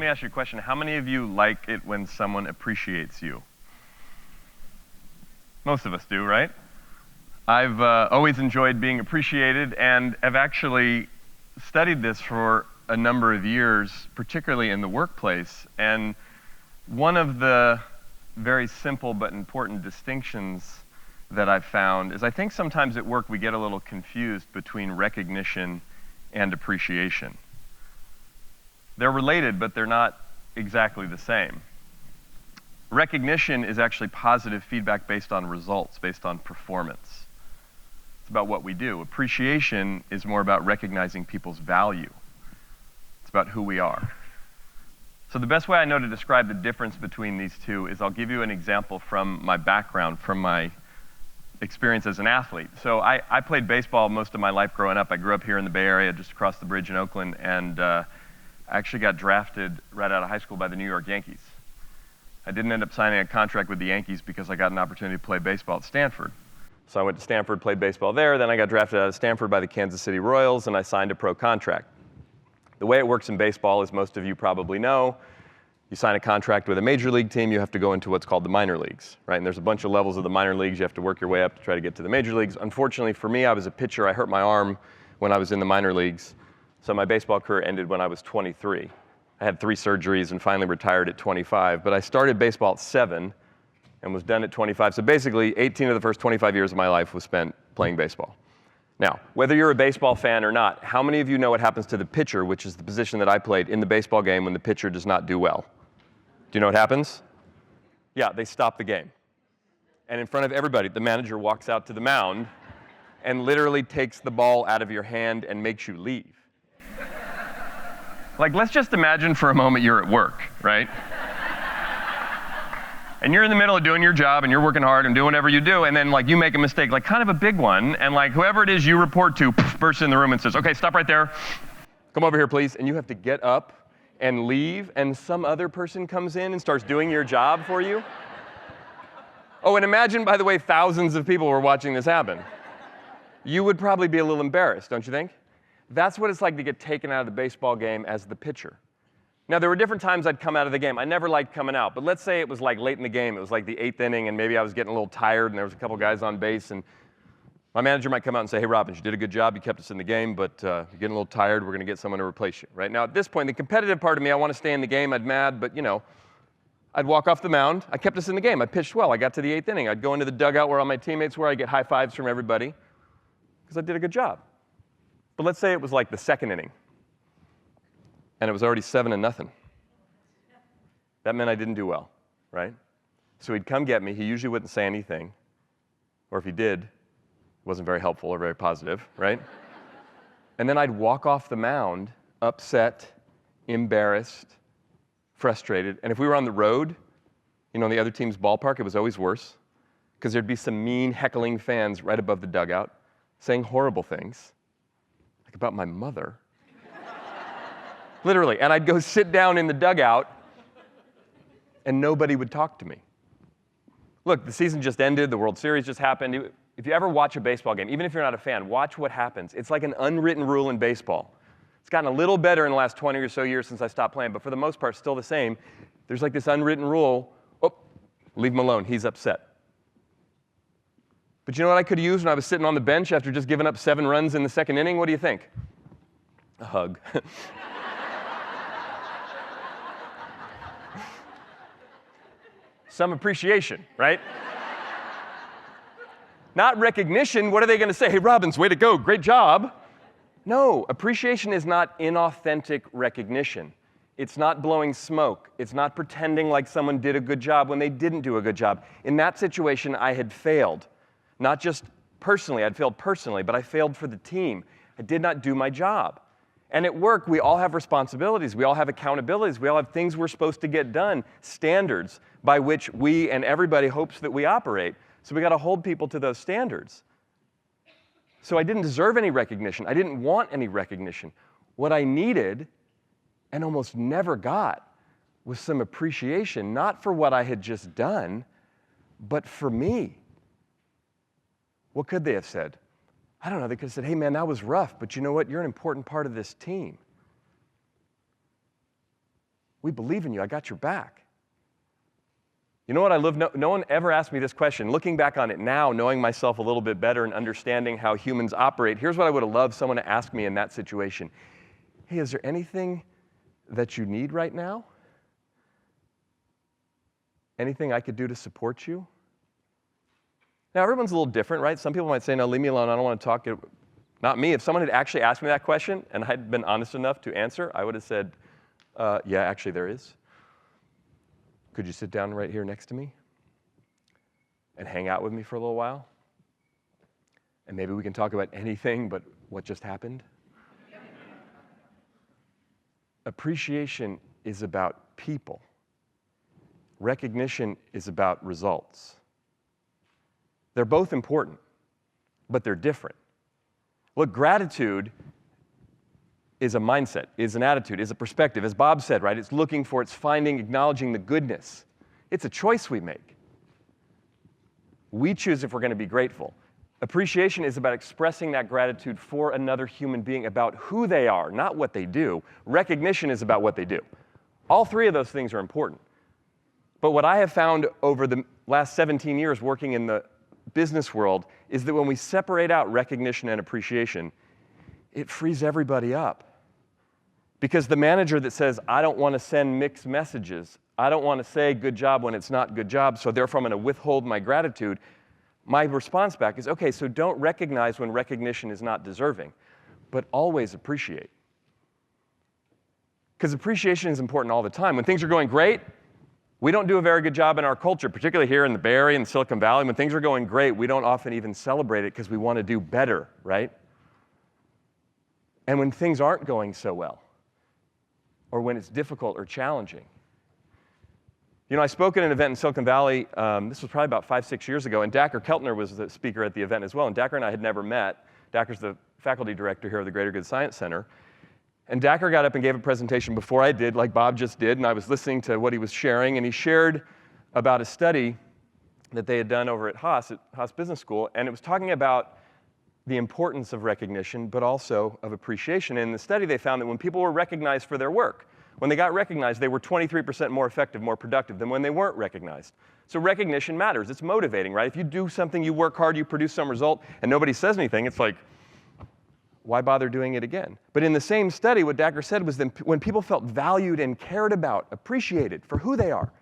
me ask you a question. How many of you like it when someone appreciates you? Most of us do, right? I've always enjoyed being appreciated and have actually studied this for a number of years, particularly in the workplace. And one of the very simple but important distinctions that I've found is I think sometimes at work we get a little confused between recognition and appreciation. They're related, but they're not exactly the same. Recognition is actually positive feedback based on results, based on performance. It's about what we do. Appreciation is more about recognizing people's value. It's about who we are. So the best way I know to describe the difference between these two is I'll give you an example from my background, from my experience as an athlete. So I played baseball most of my life growing up. I grew up here in the Bay Area, just across the bridge in Oakland, and I actually got drafted right out of high school by the New York Yankees. I didn't end up signing a contract with the Yankees because I got an opportunity to play baseball at Stanford. So I went to Stanford, played baseball there, then I got drafted out of Stanford by the Kansas City Royals, and I signed a pro contract. The way it works in baseball, as most of you probably know, you sign a contract with a major league team, you have to go into what's called the minor leagues, right? And there's a bunch of levels of the minor leagues. You have to work your way up to try to get to the major leagues. Unfortunately for me, I was a pitcher. I hurt my arm when I was in the minor leagues. So my baseball career ended when I was 23. I had 3 surgeries and finally retired at 25. But I started baseball at 7 and was done at 25. So basically, 18 of the first 25 years of my life was spent playing baseball. Now, whether you're a baseball fan or not, how many of you know what happens to the pitcher, which is the position that I played in the baseball game when the pitcher does not do well? Do you know what happens? Yeah, they stop the game. And in front of everybody, the manager walks out to the mound and literally takes the ball out of your hand and makes you leave. Like, let's just imagine for a moment you're at work, right? And you're in the middle of doing your job and you're working hard and doing whatever you do, and then like you make a mistake, like kind of a big one, and like whoever it is you report to bursts in the room and says, okay, stop right there. Come over here, please. And you have to get up and leave, and some other person comes in and starts doing your job for you. Oh, and imagine, by the way, thousands of people were watching this happen. You would probably be a little embarrassed, don't you think? That's what it's like to get taken out of the baseball game as the pitcher. Now, there were different times I'd come out of the game. I never liked coming out, but let's say it was like late in the game. It was like the 8th inning, and maybe I was getting a little tired, and there was a couple guys on base, and my manager might come out and say, hey, Robbins, you did a good job. You kept us in the game, but you're getting a little tired. We're going to get someone to replace you. Right now, at this point, the competitive part of me, I want to stay in the game. I'd mad, but, you know, I'd walk off the mound. I kept us in the game. I pitched well. I got to the 8th inning. I'd go into the dugout where all my teammates were. I'd get high fives from everybody because I did a good job. But let's say it was like the 2nd inning, and it was already 7-0. That meant I didn't do well, right? So he'd come get me. He usually wouldn't say anything, or if he did, it wasn't very helpful or very positive, right? And then I'd walk off the mound, upset, embarrassed, frustrated. And if we were on the road, you know, in the other team's ballpark, it was always worse, because there'd be some mean, heckling fans right above the dugout saying horrible things, like about my mother. Literally. And I'd go sit down in the dugout, and nobody would talk to me. Look, the season just ended. The World Series just happened. If you ever watch a baseball game, even if you're not a fan, watch what happens. It's like an unwritten rule in baseball. It's gotten a little better in the last 20 or so years since I stopped playing, but for the most part, still the same. There's like this unwritten rule. Oh, leave him alone. He's upset. But you know what I could have used when I was sitting on the bench after just giving up 7 runs in the 2nd inning? What do you think? A hug. Some appreciation, right? Not recognition. What are they going to say? Hey, Robbins, way to go. Great job. No, appreciation is not inauthentic recognition. It's not blowing smoke. It's not pretending like someone did a good job when they didn't do a good job. In that situation, I had failed. Not just personally. I'd failed personally, but I failed for the team. I did not do my job. And at work, we all have responsibilities. We all have accountabilities. We all have things we're supposed to get done, standards by which we and everybody hopes that we operate. So we got to hold people to those standards. So I didn't deserve any recognition. I didn't want any recognition. What I needed, and almost never got, was some appreciation, not for what I had just done, but for me. What could they have said? I don't know. They could have said, hey, man, that was rough, but you know what? You're an important part of this team. We believe in you. I got your back. You know what I love? No one ever asked me this question. Looking back on it now, knowing myself a little bit better and understanding how humans operate, here's what I would have loved someone to ask me in that situation. Hey, is there anything that you need right now? Anything I could do to support you? Now, everyone's a little different, right? Some people might say, no, leave me alone. I don't want to talk. Not me. If someone had actually asked me that question and I'd been honest enough to answer, I would have said, yeah, actually there is. Could you sit down right here next to me and hang out with me for a little while? And maybe we can talk about anything but what just happened. Appreciation is about people. Recognition is about results. They're both important, but they're different. Look, gratitude is a mindset, is an attitude, is a perspective. As Bob said, right? It's looking for, it's finding, acknowledging the goodness. It's a choice we make. We choose if we're going to be grateful. Appreciation is about expressing that gratitude for another human being about who they are, not what they do. Recognition is about what they do. All three of those things are important. But what I have found over the last 17 years working in the business world is that when we separate out recognition and appreciation, it frees everybody up. Because the manager that says, I don't want to send mixed messages, I don't want to say good job when it's not good job, so therefore I'm going to withhold my gratitude, my response back is, okay, so don't recognize when recognition is not deserving, but always appreciate. Because appreciation is important all the time. When things are going great, we don't do a very good job in our culture, particularly here in the Bay Area and Silicon Valley. When things are going great, we don't often even celebrate it because we want to do better, right? And when things aren't going so well, or when it's difficult or challenging. You know, I spoke at an event in Silicon Valley, this was probably about 5-6 years ago, and Dacher Keltner was the speaker at the event as well, and Dacher and I had never met. Dacher's the faculty director here of the Greater Good Science Center. And Dacher got up and gave a presentation before I did, like Bob just did, and I was listening to what he was sharing, and he shared about a study that they had done over at Haas Business School, and it was talking about the importance of recognition, but also of appreciation. And in the study, they found that when people were recognized for their work, when they got recognized, they were 23% more effective, more productive than when they weren't recognized. So recognition matters. It's motivating, right? If you do something, you work hard, you produce some result, and nobody says anything, it's like, why bother doing it again? But in the same study, what Dacher said was that when people felt valued and cared about, appreciated for who they are,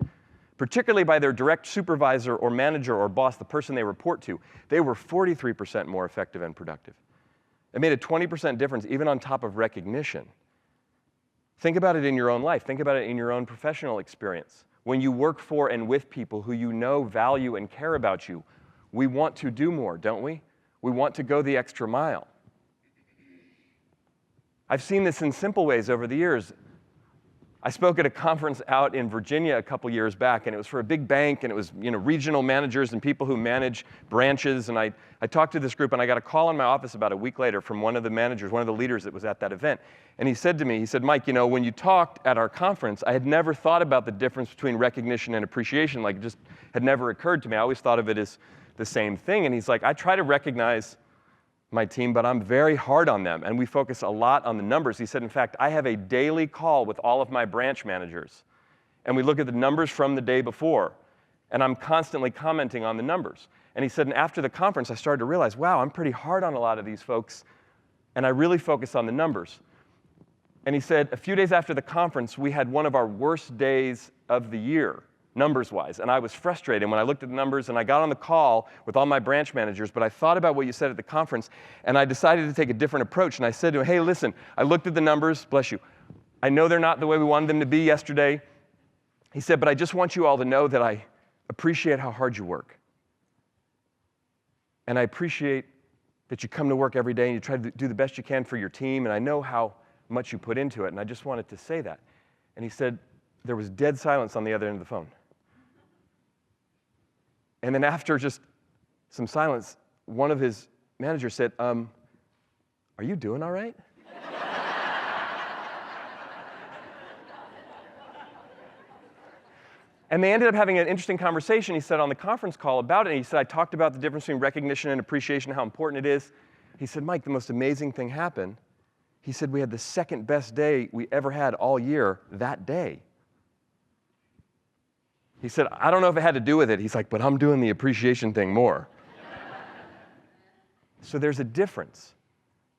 particularly by their direct supervisor or manager or boss, the person they report to, they were 43% more effective and productive. It made a 20% difference even on top of recognition. Think about it in your own life. Think about it in your own professional experience. When you work for and with people who you know value and care about you, we want to do more, don't we? We want to go the extra mile. I've seen this in simple ways over the years. I spoke at a conference out in Virginia a couple years back, and it was for a big bank, and it was regional managers and people who manage branches. And I talked to this group, and I got a call in my office about a week later from one of the managers, one of the leaders that was at that event. And he said to me, he said, Mike, when you talked at our conference, I had never thought about the difference between recognition and appreciation. Like, it just had never occurred to me. I always thought of it as the same thing. And he's like, I try to recognize my team, but I'm very hard on them, and we focus a lot on the numbers. He said, in fact, I have a daily call with all of my branch managers, and we look at the numbers from the day before, and I'm constantly commenting on the numbers. And he said, and after the conference, I started to realize, wow, I'm pretty hard on a lot of these folks, and I really focus on the numbers. And he said, a few days after the conference, we had one of our worst days of the year, numbers-wise, and I was frustrated when I looked at the numbers, and I got on the call with all my branch managers, but I thought about what you said at the conference, and I decided to take a different approach, and I said to him, hey, listen, I looked at the numbers, bless you, I know they're not the way we wanted them to be yesterday. He said, but I just want you all to know that I appreciate how hard you work, and I appreciate that you come to work every day, and you try to do the best you can for your team, and I know how much you put into it, and I just wanted to say that. And he said, there was dead silence on the other end of the phone. And then after just some silence, one of his managers said, are you doing all right? And they ended up having an interesting conversation, he said, on the conference call about it. And he said, I talked about the difference between recognition and appreciation, how important it is. He said, Mike, the most amazing thing happened. He said, we had the second best day we ever had all year that day. He said, I don't know if it had to do with it. He's like, but I'm doing the appreciation thing more. So there's a difference.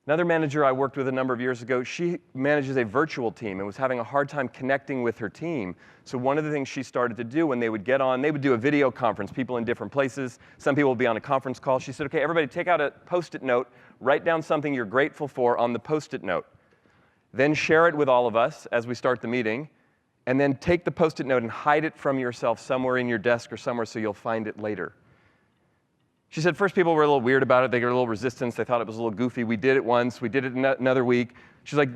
Another manager I worked with a number of years ago, she manages a virtual team and was having a hard time connecting with her team. So one of the things she started to do when they would get on, they would do a video conference, people in different places. Some people would be on a conference call. She said, okay, everybody take out a Post-it note, write down something you're grateful for on the Post-it note. Then share it with all of us as we start the meeting, and then take the Post-it note and hide it from yourself somewhere in your desk or somewhere so you'll find it later. She said first people were a little weird about it. They got a little resistance. They thought it was a little goofy. We did it once. We did it another week. She's like,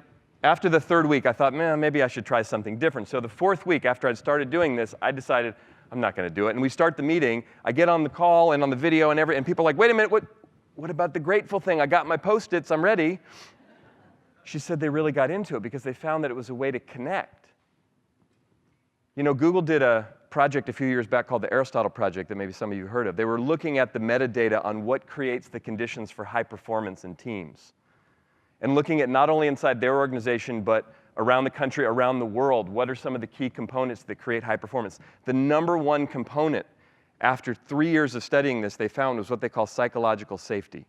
after the third week, I thought, man, maybe I should try something different. So the fourth week after I'd started doing this, I decided I'm not going to do it. And we start the meeting. I get on the call and on the video and people are like, wait a minute, what about the grateful thing? I got my Post-its. I'm ready. She said they really got into it because they found that it was a way to connect. You know, Google did a project a few years back called the Aristotle Project that maybe some of you heard of. They were looking at the metadata on what creates the conditions for high performance in teams. And looking at not only inside their organization, but around the country, around the world, what are some of the key components that create high performance? The number one component, after 3 years of studying this, they found was what they call psychological safety.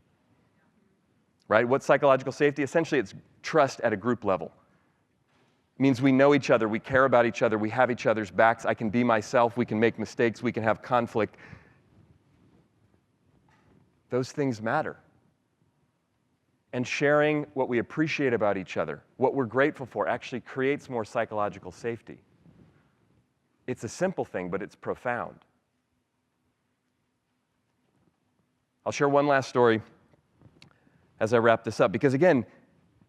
Right? What's psychological safety? Essentially, it's trust at a group level. It means we know each other, we care about each other, we have each other's backs, I can be myself, we can make mistakes, we can have conflict. Those things matter. And sharing what we appreciate about each other, what we're grateful for, actually creates more psychological safety. It's a simple thing, but it's profound. I'll share one last story as I wrap this up, because again,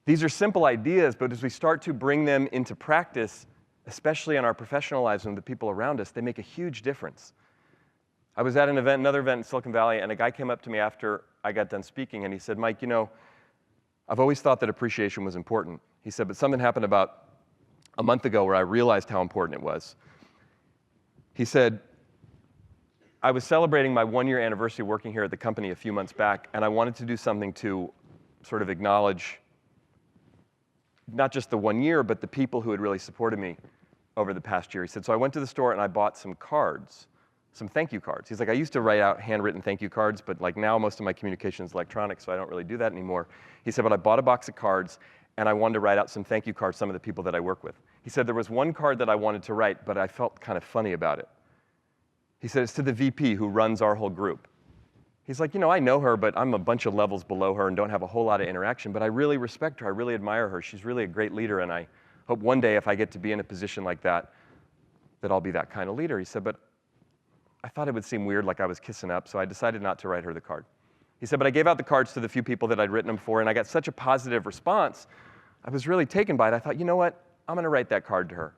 these are simple ideas, but as we start to bring them into practice, especially in our professional lives and the people around us, they make a huge difference. I was at another event in Silicon Valley, and a guy came up to me after I got done speaking, and he said, Mike, you know, I've always thought that appreciation was important. He said, but something happened about a month ago where I realized how important it was. He said, I was celebrating my 1-year anniversary working here at the company a few months back, and I wanted to do something to sort of acknowledge not just the 1 year, but the people who had really supported me over the past year. He said, so I went to the store and I bought some cards, some thank you cards. He's like, I used to write out handwritten thank you cards, but like now most of my communication is electronic, so I don't really do that anymore. He said, but I bought a box of cards and I wanted to write out some thank you cards, some of the people that I work with. He said, there was one card that I wanted to write, but I felt kind of funny about it. He said, it's to the VP who runs our whole group. He's like, you know, I know her, but I'm a bunch of levels below her and don't have a whole lot of interaction, but I really respect her. I really admire her. She's really a great leader, and I hope one day if I get to be in a position like that, that I'll be that kind of leader. He said, but I thought it would seem weird, like I was kissing up, so I decided not to write her the card. He said, but I gave out the cards to the few people that I'd written them for, and I got such a positive response. I was really taken by it. I thought, you know what? I'm going to write that card to her.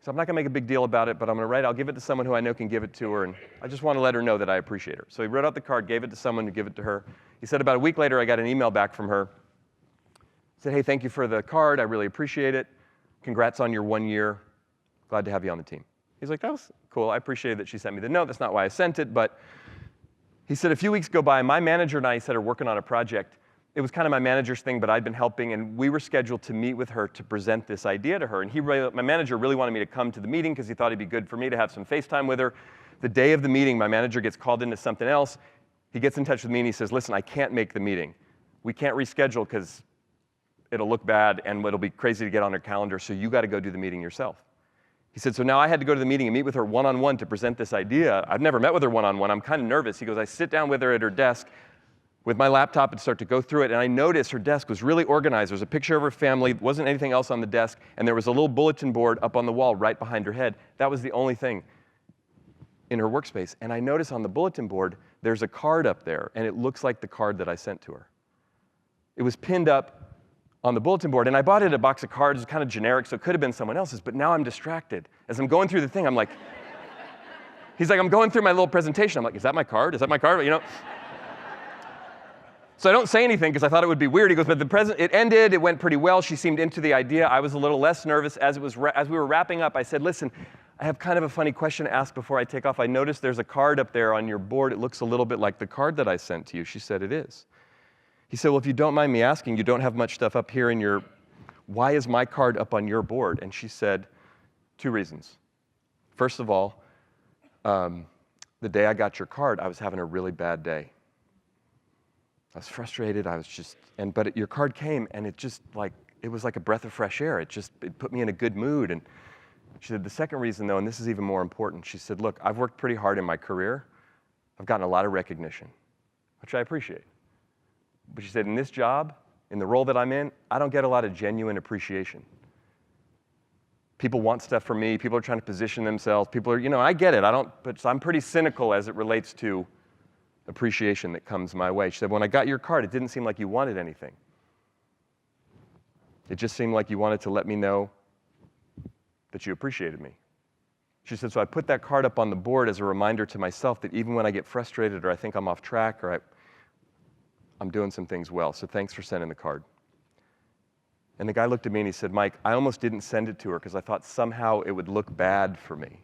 So I'm not going to make a big deal about it, but I'm going to write it. I'll give it to someone who I know can give it to her, and I just want to let her know that I appreciate her. So he wrote out the card, gave it to someone to give it to her. He said about a week later, I got an email back from her. He said, hey, thank you for the card. I really appreciate it. Congrats on your 1 year. Glad to have you on the team. He's like, that was cool. I appreciated that she sent me the note. That's not why I sent it, but he said a few weeks go by. My manager and I said are working on a project. It was kind of my manager's thing, but I'd been helping, and we were scheduled to meet with her to present this idea to her. And my manager really wanted me to come to the meeting because he thought it'd be good for me to have some FaceTime with her. The day of the meeting, my manager gets called into something else. He gets in touch with me and he says, listen, I can't make the meeting. We can't reschedule because it'll look bad and it'll be crazy to get on her calendar, so you got to go do the meeting yourself. He said, so now I had to go to the meeting and meet with her one-on-one to present this idea. I've never met with her one-on-one. I'm kind of nervous. He goes, I sit down with her at her desk with my laptop and start to go through it, and I noticed her desk was really organized. There was a picture of her family, wasn't anything else on the desk, and there was a little bulletin board up on the wall right behind her head. That was the only thing in her workspace. And I noticed on the bulletin board, there's a card up there, and it looks like the card that I sent to her. It was pinned up on the bulletin board, and I bought it a box of cards, kind of generic, so it could have been someone else's, but now I'm distracted. As I'm going through the thing, I'm like, he's like, I'm going through my little presentation. I'm like, is that my card? Is that my card? You know? So I don't say anything because I thought it would be weird. He goes, but it ended, it went pretty well. She seemed into the idea. I was a little less nervous. As we were wrapping up, I said, listen, I have kind of a funny question to ask before I take off. I noticed there's a card up there on your board. It looks a little bit like the card that I sent to you. She said, it is. He said, well, if you don't mind me asking, you don't have much stuff up here in your, why is my card up on your board? And she said, 2 reasons. First of all, the day I got your card, I was having a really bad day. I was frustrated. But your card came, and it was like a breath of fresh air. It put me in a good mood. And she said, the second reason, though, and this is even more important, she said, look, I've worked pretty hard in my career. I've gotten a lot of recognition, which I appreciate. But she said, in this job, in the role that I'm in, I don't get a lot of genuine appreciation. People want stuff from me. People are trying to position themselves. People are, I get it. But I'm pretty cynical as it relates to appreciation that comes my way. She said, when I got your card, it didn't seem like you wanted anything. It just seemed like you wanted to let me know that you appreciated me. She said, so I put that card up on the board as a reminder to myself that even when I get frustrated or I think I'm off track or I'm doing some things well, so thanks for sending the card. And the guy looked at me and he said, Mike, I almost didn't send it to her because I thought somehow it would look bad for me.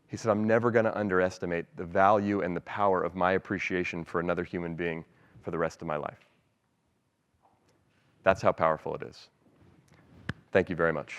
He said, I'm never going to underestimate the value and the power of my appreciation for another human being for the rest of my life. That's how powerful it is. Thank you very much.